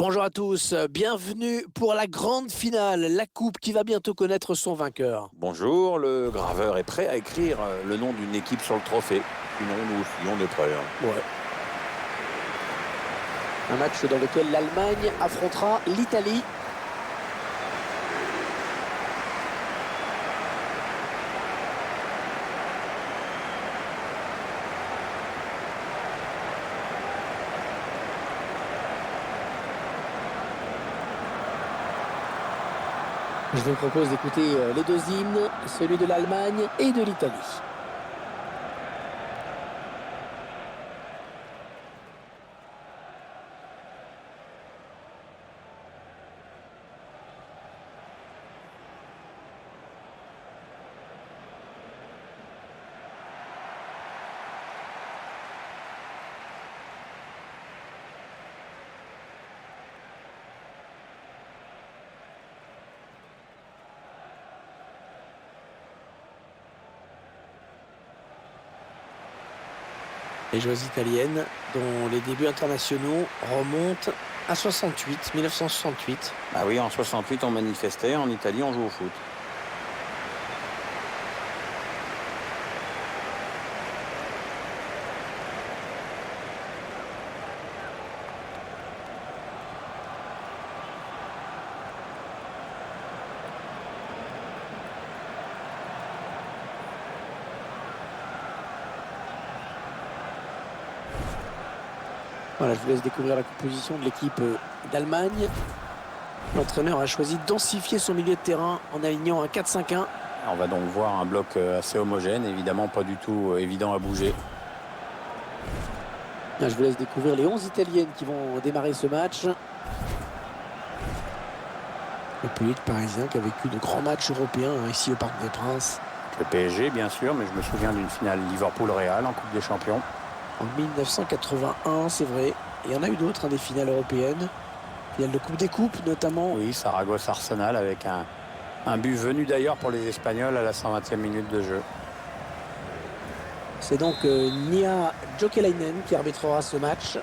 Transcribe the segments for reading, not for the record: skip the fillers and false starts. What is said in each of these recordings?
Bonjour à tous, bienvenue pour la grande finale, la coupe qui va bientôt connaître son vainqueur. Bonjour, le graveur est prêt à écrire le nom d'une équipe sur le trophée. Sinon, nous aussi, on est prêts. Ouais. Un match dans lequel l'Allemagne affrontera l'Italie. Je vous propose d'écouter les deux hymnes, celui de l'Allemagne et de l'Italie. Les joueuses italiennes, dont les débuts internationaux remontent à 1968. Ah oui, en 68, on manifestait, en Italie, on joue au foot. Voilà, je vous laisse découvrir la composition de l'équipe d'Allemagne. L'entraîneur a choisi de densifier son milieu de terrain en alignant un 4-5-1. On va donc voir un bloc assez homogène, évidemment pas du tout évident à bouger. Là, je vous laisse découvrir les 11 italiennes qui vont démarrer ce match. Le public parisien qui a vécu de grands matchs européens ici au Parc des Princes. Le PSG, bien sûr, mais je me souviens d'une finale Liverpool-Real en Coupe des Champions. En 1981, c'est vrai. Et il y en a eu d'autres, des finales européennes. Finale de Coupe des Coupes, notamment. Oui, Saragosse-Arsenal avec un but venu d'ailleurs pour les Espagnols à la 120e minute de jeu. C'est donc Nia Jokelainen qui arbitrera ce match.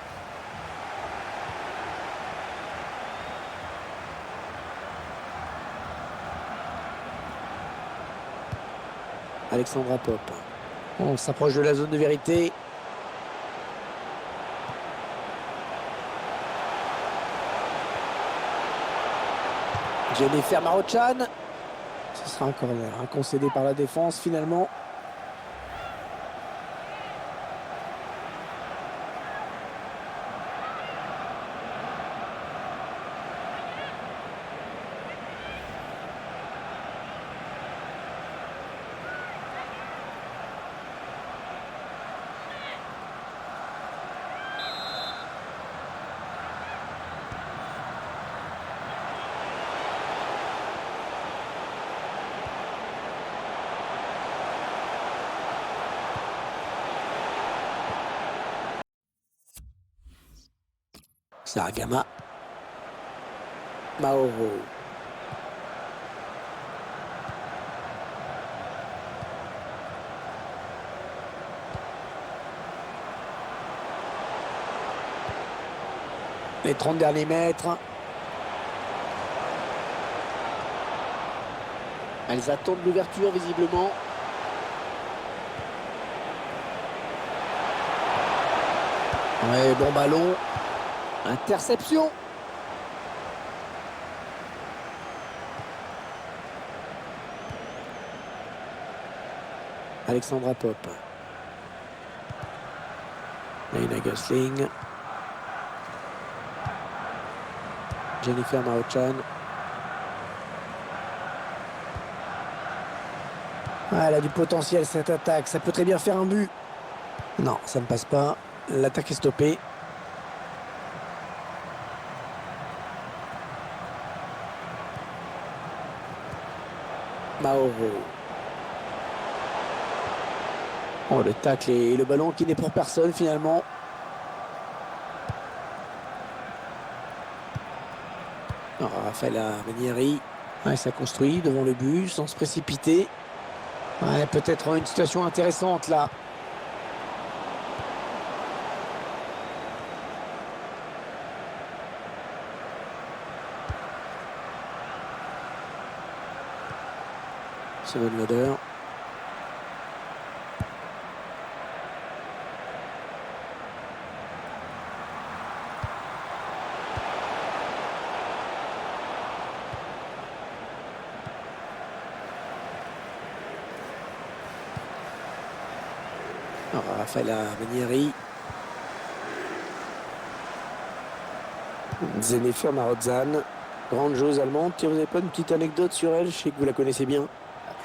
Alexandra Popp. On s'approche de la zone de vérité. Jennifer Marochan. Ce sera un corner concédé par la défense finalement. Saragama. Mauro. Les 30 derniers mètres. Elles attendent l'ouverture visiblement. Ouais, bon ballon. Interception. Alexandra Popp. Leïna Gosling. Jennifer Marochan. Elle a du potentiel cette attaque. Ça peut très bien faire un but. Non, ça ne passe pas. L'attaque est stoppée. Mauro. Oh, le tacle et le ballon qui n'est pour personne finalement. Alors, Raffaella Ranieri. Ouais, ça construit devant le but sans se précipiter. Ouais, peut-être une situation intéressante là. Seven Loader. Rafaela Manieri. Jennifer Marotzan, grande joueuse allemande. Tiens, vous n'avez pas une petite anecdote sur elle? Je sais que vous la connaissez bien.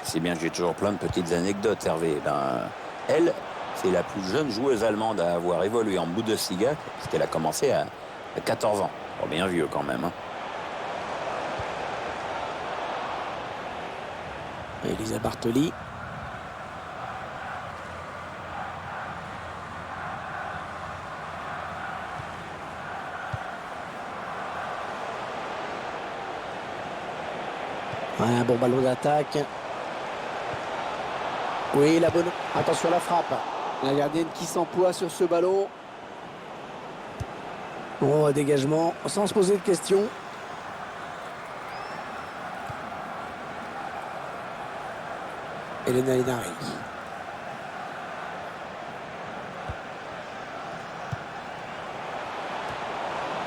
C'est bien que j'ai toujours plein de petites anecdotes, Hervé. Elle, c'est la plus jeune joueuse allemande à avoir évolué en Bundesliga, parce qu'elle a commencé à 14 ans. Bon, bien vieux quand même. Hein. Elisa Bartoli. Ouais, un bon ballon d'attaque. Oui, la bonne. Attention à la frappe. La gardienne qui s'emploie sur ce ballon. Bon, dégagement sans se poser de questions. Elena Linari.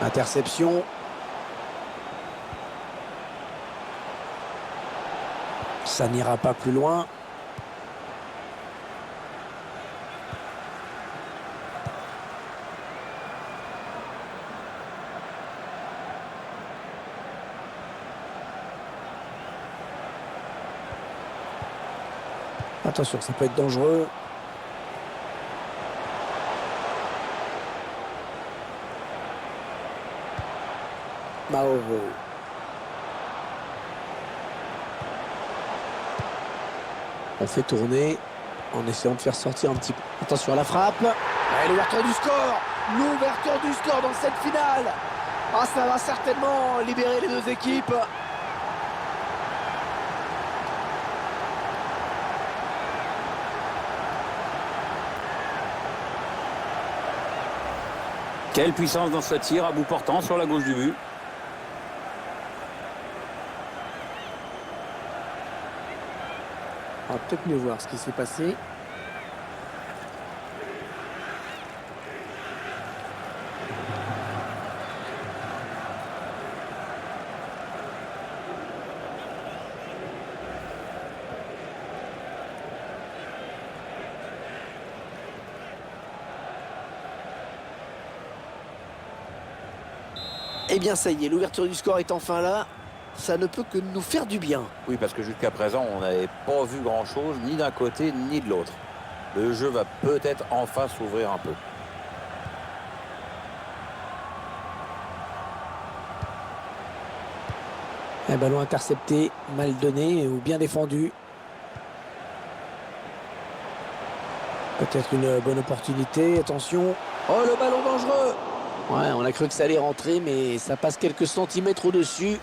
Interception. Ça n'ira pas plus loin. Attention, ça peut être dangereux. Mauro. On fait tourner en essayant de faire sortir un petit peu. Attention à la frappe. Et l'ouverture du score. L'ouverture du score dans cette finale. Ah, ça va certainement libérer les deux équipes. Quelle puissance dans ce tir à bout portant sur la gauche du but. On va peut-être mieux voir ce qui s'est passé. Eh bien ça y est, l'ouverture du score est enfin là. Ça ne peut que nous faire du bien. Oui, parce que jusqu'à présent, on n'avait pas vu grand-chose, ni d'un côté, ni de l'autre. Le jeu va peut-être enfin s'ouvrir un peu. Un ballon intercepté, mal donné ou bien défendu. Peut-être une bonne opportunité, attention. Oh, le ballon dangereux! Ouais, on a cru que ça allait rentrer, mais ça passe quelques centimètres au-dessus.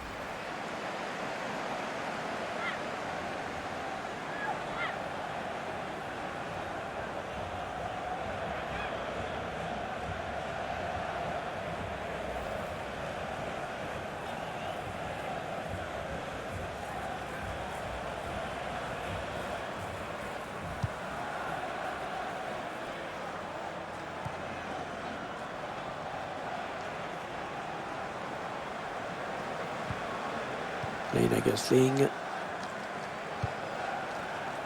Lena Gosling.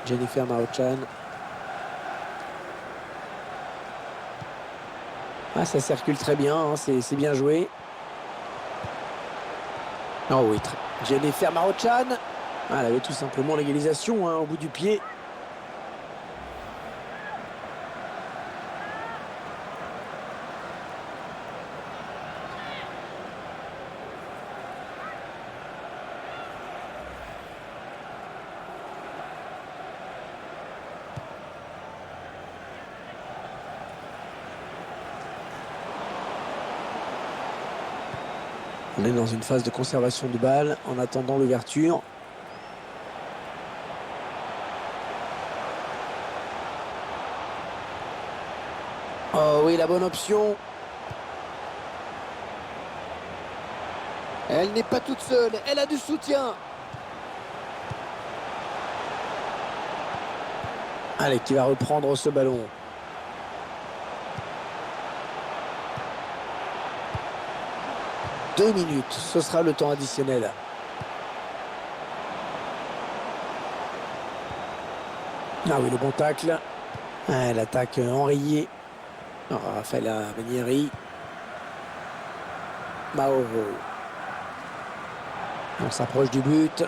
Jennifer Marotzan. Ah, ça circule très bien, hein, c'est bien joué. Oh oui, Jennifer Marotzan. Ah, elle avait tout simplement l'égalisation hein, au bout du pied. On est dans une phase de conservation de balle en attendant l'ouverture. Oh oui, la bonne option. Elle n'est pas toute seule, elle a du soutien. Allez, qui va reprendre ce ballon. Deux minutes, ce sera le temps additionnel. Ah oui, le bon tacle. Ah, l'attaque enrayée. Raphaël Manieri. Mauro. On s'approche du but.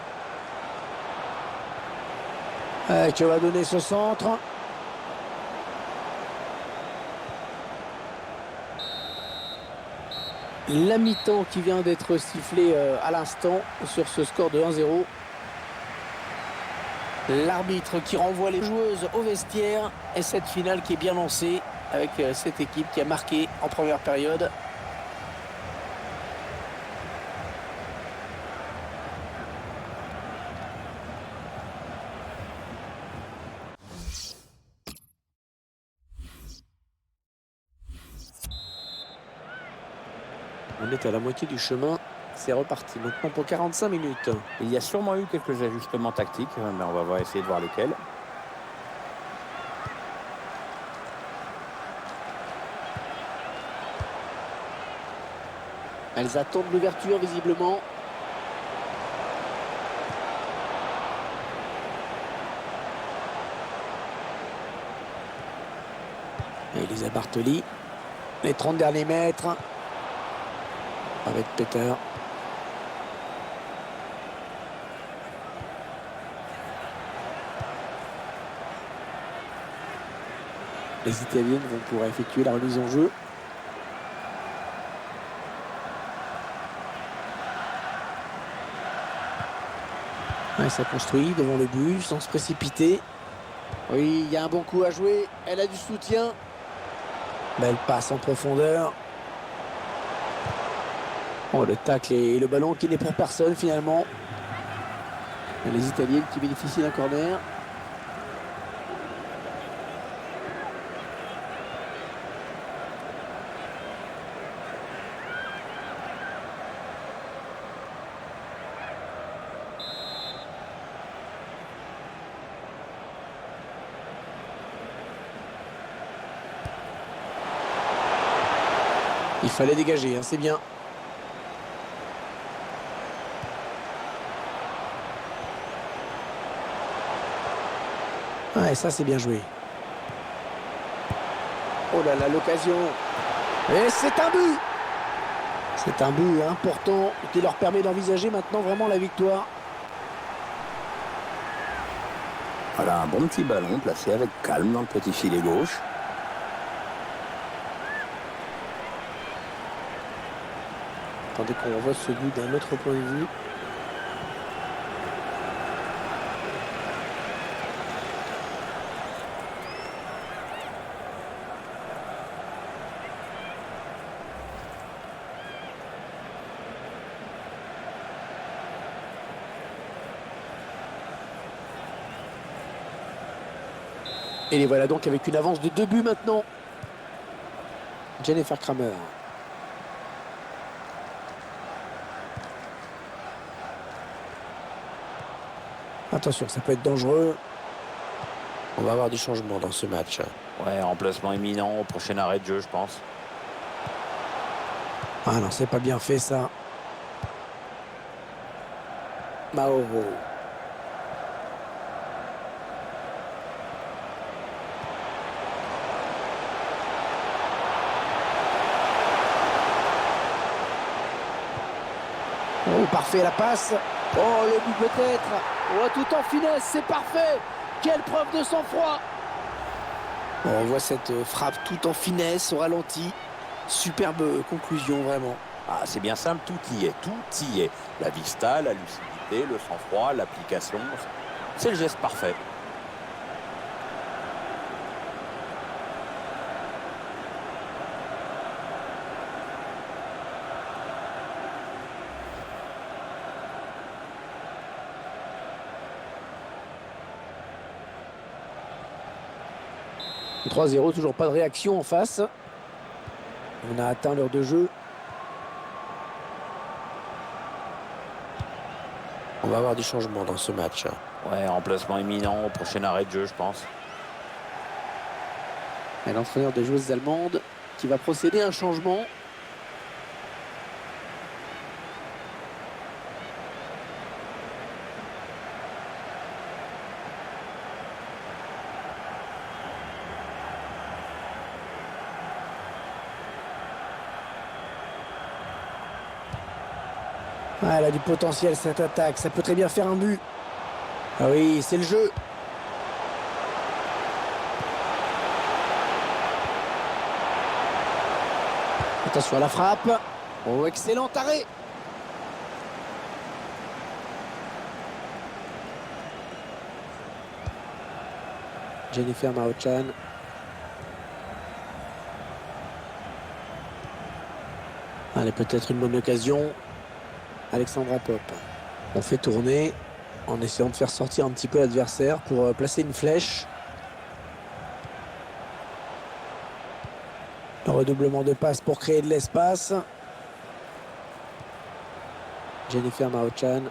Qui va donner ce centre. La mi-temps qui vient d'être sifflée à l'instant sur ce score de 1-0. L'arbitre qui renvoie les joueuses au vestiaire et cette finale qui est bien lancée avec cette équipe qui a marqué en première période. On est à la moitié du chemin. C'est reparti maintenant pour 45 minutes. Il y a sûrement eu quelques ajustements tactiques, mais on va essayer de voir lesquels. Elles attendent l'ouverture visiblement. Elisa Bartoli. Les 30 derniers mètres. Avec Peter. Les Italiennes vont pouvoir effectuer la remise en jeu. Ouais, ça construit devant le but sans se précipiter. Oui, il y a un bon coup à jouer. Elle a du soutien. Belle passe en profondeur. Oh, le tacle et le ballon qui n'est pour personne finalement. Les Italiennes qui bénéficient d'un corner. Il fallait dégager, hein, c'est bien. Ouais, ça c'est bien joué. Oh là là, l'occasion. Et c'est un but. C'est un but important qui leur permet d'envisager maintenant vraiment la victoire. Voilà un bon petit ballon placé avec calme dans le petit filet gauche. Attendez qu'on revoie ce but d'un autre point de vue. Et les voilà donc avec une avance de 2 buts maintenant. Jennifer Kramer. Attention, ça peut être dangereux. On va avoir du changement dans ce match. Ouais, remplacement imminent au prochain arrêt de jeu, je pense. Ah non, c'est pas bien fait ça. Mauro. Oh, parfait la passe. Oh, le but peut-être. Oh, tout en finesse, c'est parfait. Quelle preuve de sang-froid. On voit cette frappe tout en finesse, au ralenti. Superbe conclusion, vraiment. Ah, c'est bien simple, tout y est, tout y est. La vista, la lucidité, le sang-froid, l'application, c'est le geste parfait. « 3-0, toujours pas de réaction en face. On a atteint l'heure de jeu. On va avoir du changement dans ce match. Ouais, remplacement imminent au prochain arrêt de jeu, je pense. Et l'entraîneur des joueuses allemandes qui va procéder à un changement. Ah, elle a du potentiel cette attaque, ça peut très bien faire un but. Ah oui, c'est le jeu. Attention à la frappe. Oh, excellent arrêt. Jennifer Maruchan. Allez, peut-être une bonne occasion. Alexandra Popp. On fait tourner en essayant de faire sortir un petit peu l'adversaire pour placer une flèche. Le redoublement de passe pour créer de l'espace. Jennifer Maruchan.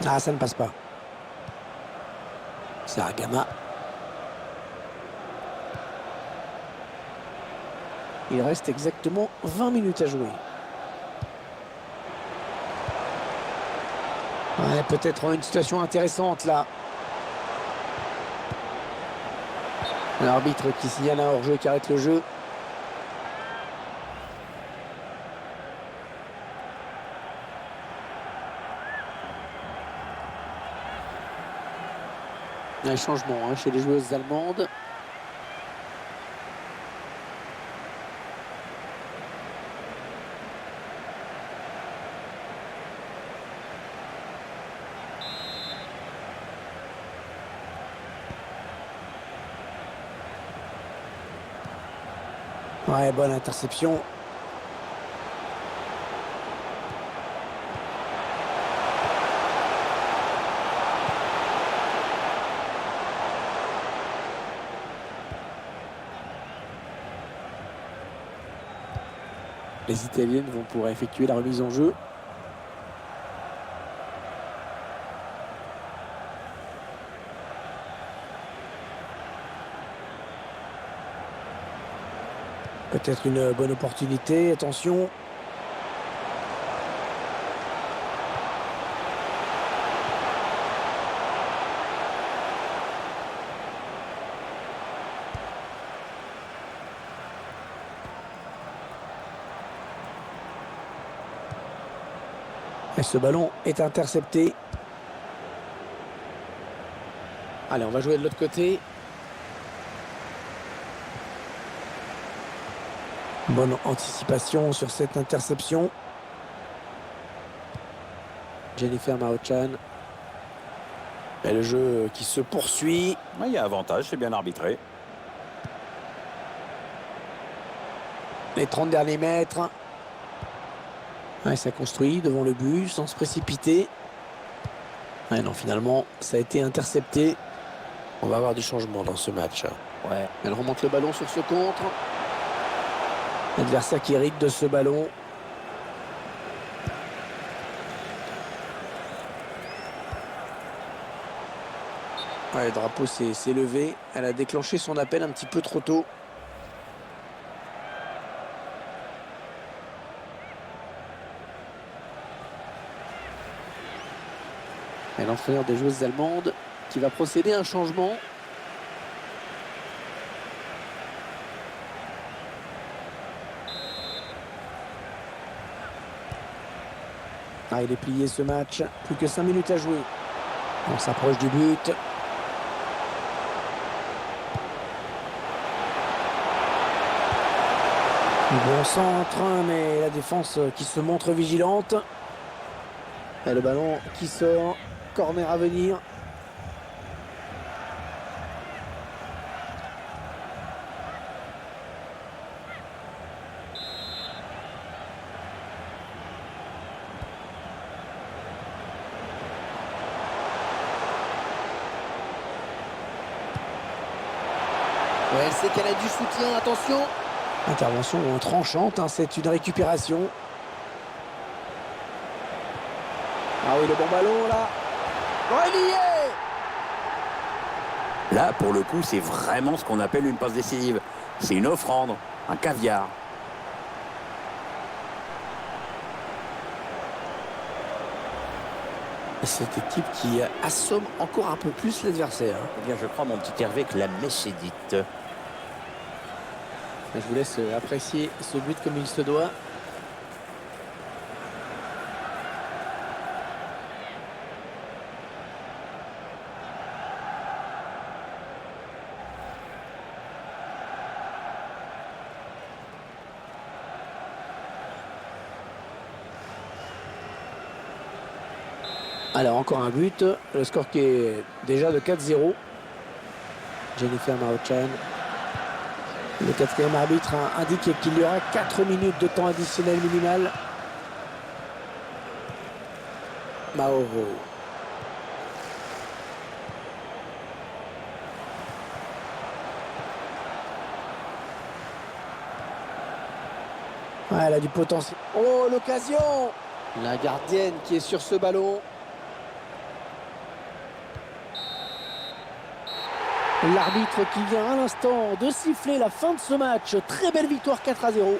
Ah, ça ne passe pas. Sarah Gama. Il reste exactement 20 minutes à jouer. Ouais, peut-être une situation intéressante là. L'arbitre qui signale un hors-jeu qui arrête le jeu. Il y a un changement chez les joueuses allemandes. Ouais, bonne interception. Les Italiennes vont pouvoir effectuer la remise en jeu. Peut-être une bonne opportunité, attention. Et ce ballon est intercepté. Allez, on va jouer de l'autre côté. Bonne anticipation sur cette interception. Jennifer Maruchan. Et le jeu qui se poursuit. Il y a avantage, c'est bien arbitré. Les 30 derniers mètres. Ouais, ça construit devant le but sans se précipiter. Ouais, non, finalement, ça a été intercepté. On va avoir du changement dans ce match. Ouais. Elle remonte le ballon sur ce contre. L'adversaire qui hérite de ce ballon. Ouais, le drapeau s'est levé. Elle a déclenché son appel un petit peu trop tôt. Et l'entraîneur des joueuses allemandes qui va procéder à un changement. Ah, il est plié ce match. Plus que 5 minutes à jouer. On s'approche du but. Bon centre, mais la défense qui se montre vigilante. Et le ballon qui sort. Corner à venir. Ouais, elle sait qu'elle a du soutien, attention. Intervention tranchante, c'est une récupération. Ah oui, le bon ballon là. Oh, il y est! Là, pour le coup, c'est vraiment ce qu'on appelle une passe décisive. C'est une offrande, un caviar. Cette équipe qui assomme encore un peu plus l'adversaire. Eh bien, je crois, mon petit Hervé, que la messe est dite. Je vous laisse apprécier ce but comme il se doit. Alors encore un but, le score qui est déjà de 4-0. Jennifer Maruchan. Le quatrième arbitre indique qu'il y aura 4 minutes de temps additionnel minimal. Mauro. Ouais, elle a du potentiel. Oh, l'occasion! La gardienne qui est sur ce ballon. L'arbitre qui vient à l'instant de siffler la fin de ce match. Très belle victoire 4-0.